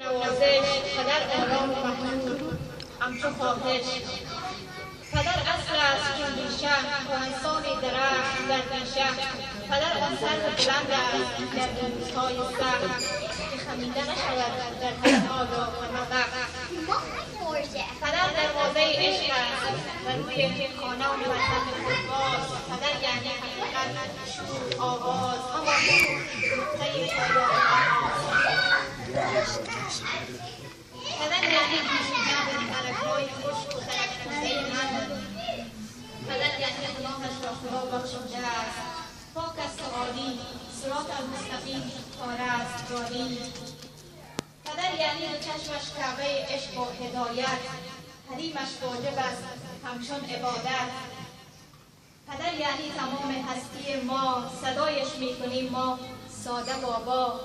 نوازش، پدر آرام و محمود همچو خواهش. پدر اصل است که ریشه کهنسان درخت در ریشه. پدر آن سرو بلند است در روزهای سخت که خمیده نشود در هر حال و همه وقت. پدر دروازه عشق است و روی خانه و مذهب خودباز. پدر یعنی حقیقت، شور، آواز، همان نقطه پایان آغاز. پدر یعنی پیشیدن علفهای خشک و درک‌کوزه من. پدر یعنی گناهش را خدا بخشیده است. پاک است و عالی، صراط المستقیم پاره است جاری. پدر یعنی به چشمش کعبه عشق و هدایت. حریمش واجب است همچون عبادت. پدر یعنی تمام هستی ما، صدایش میکنیم ما ساده بابا.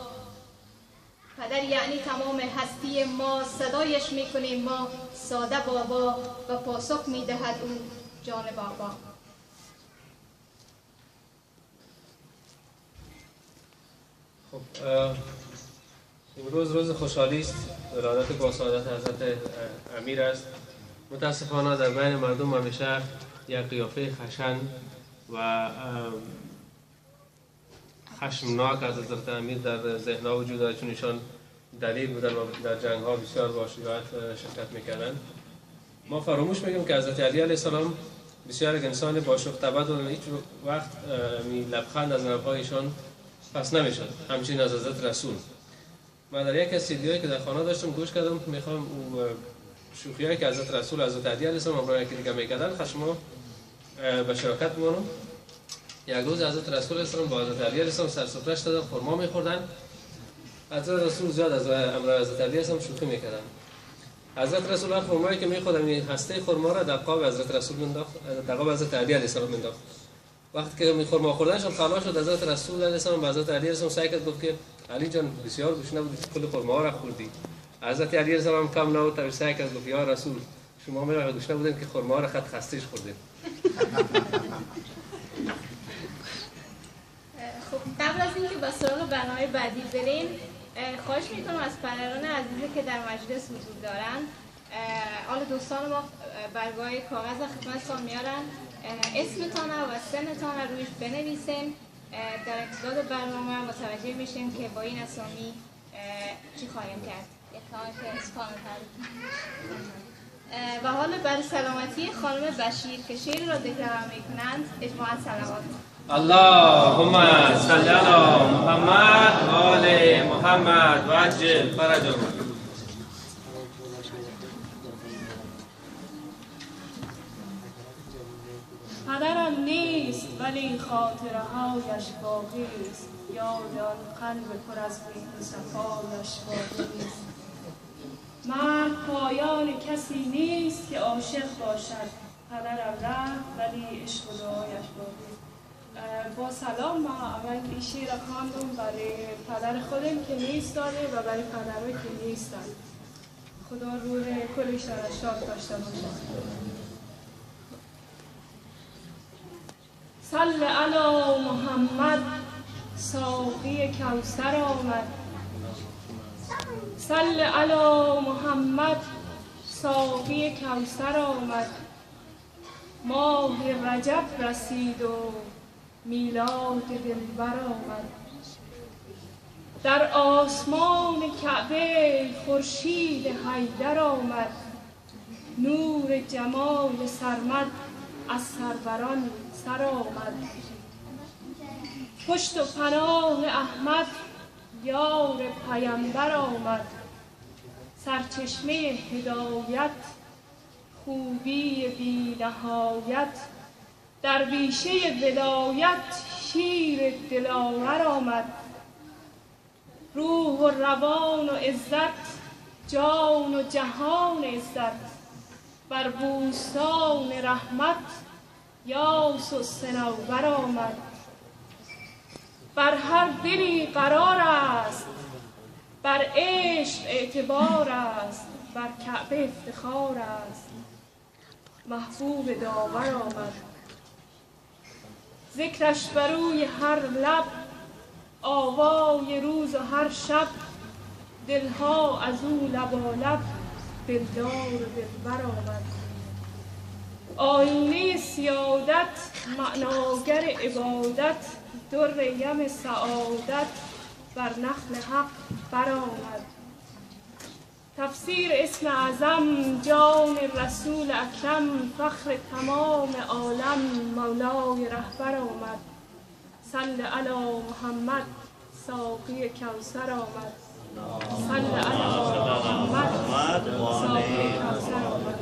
پدر یعنی تمام هستی ما، صدایش میکنیم ما ساده بابا و پاسخ میدهد او جان بابا. خب امروز روز خوشحالی است. ولادت با سعادت حضرت امیر است. متاسفانه در بین مردم همیشه یک قیافه خشن و خشمناک از حضرت امیر در ذهن‌ها وجود دارد، چون ایشان دلیر بودن و در جنگ‌ها بسیار با شجاعت شرکت می‌کردند. ما فراموش می‌کنیم که حضرت علی علیه السلام بسیار یک انسان با شوخ طبع و هیچ وقت لبخند از لب‌های ایشان پس نمی‌شد، همچنین از حضرت رسول. من در یک از سیدی‌هایی که در خانه داشتم گوش کردم، می‌خوام شوخی‌هایی که حضرت رسول و حضرت علی علیه السلام همراه یکی دیگه می‌کردن خشما به شراکت می‌مونم. یک روز حضرت رسول السلام با حضرت علی علیه السلام سر سفره‌اش دادن، خرما می‌خوردن. حضرت رسول زیاد از امر حضرت علی السلام شوخی می‌کردن. حضرت رسول خرمایی که می‌خوردن این هسته خرما را در قاب حضرت رسول مینداخت، در قاب حضرت علی علیه السلام مینداخت. وقتی که خرما خوردنشون خلاص شد، حضرت رسول علیه السلام به حضرت علی علیه السلام سعی کرد گفت که علی جان بسیار گشنه بودی، کل خرما را خوردی. حضرت علی علیه السلام کم نبود تا سعی کرد گفت یا رسول شما میرا گشنه بودین که خرما را خط خسته‌اش خوردین. خب قبل از اینکه به سراغ برنامه بعدی بریم، خواهش میکنم از پدران عزیزی که در مجلس حضور دارند، حالا دوستان ما برگاه کاغذ خدمتتان میارن، اسمتان و سنتان رو رویش بنویسیم. در ابتدا برنامه متوجه میشیم که با این اسامی چی خواهیم کرد. و حالا برای سلامتی خانم بشیر که شعر را تکرار میکنند اجماعاً صلوات. اللهم صل علی محمد و آل محمد و عجل فرجهم. پدرم نیست ولی خاطره هایش باقی است، یاد آن قلب پر از میهن صفایش باقی است. مرگ پایان کسی نیست که عاشق باشد، پدرم رفت ولی عشق و دعایش باقی. با سلام، ما اول این شعر را خواندم برای پدر خودم که نیست داره و برای پدرهایی که نیستن. خدا روح کلش را شاد داشته باشد. صل علی محمد ساقی کوثر آمد، صل علی محمد ساقی کوثر آمد. ماه رجب رسید و میلاد دلبر آمد. در آسمان کعبه خورشید حیدر آمد، نور جمال سرمد از سروران سر آمد. پشت و پناه احمد یار پیمبر آمد، سرچشمه هدایت خوبی بی نهایت. در بیشه ولایت شیر دلاور آمد، روح و روان و عزت جان و جهان عزت. بر بوستان رحمت یاس و صنوبر آمد. بر هر دلی قرار است، بر عشق اعتبار است، بر کعبه افتخار است، محبوب داور آمد. ذکرش بروی هر لب، آوای روز و هر شب. دلها از او لبالب دلدار و دلبر آمد. آینه سیادت معناگر عبادت در یم سعادت بر نخل حق برآمد. تفسیر اسم اعظم جان رسول اکرم فخر تمام عالم مولای رهبر آمد. صل علی محمد ساقی کوثر آمد. صل علی محمد ساقی کوثر آمد.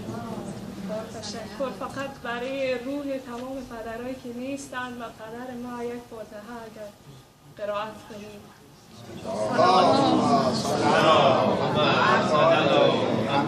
تشکر. فقط برای روح تمام پدرایی که نیستند و پدر ما یک فاتحه اگر قرائت کنیم. اللهم صل علی محمد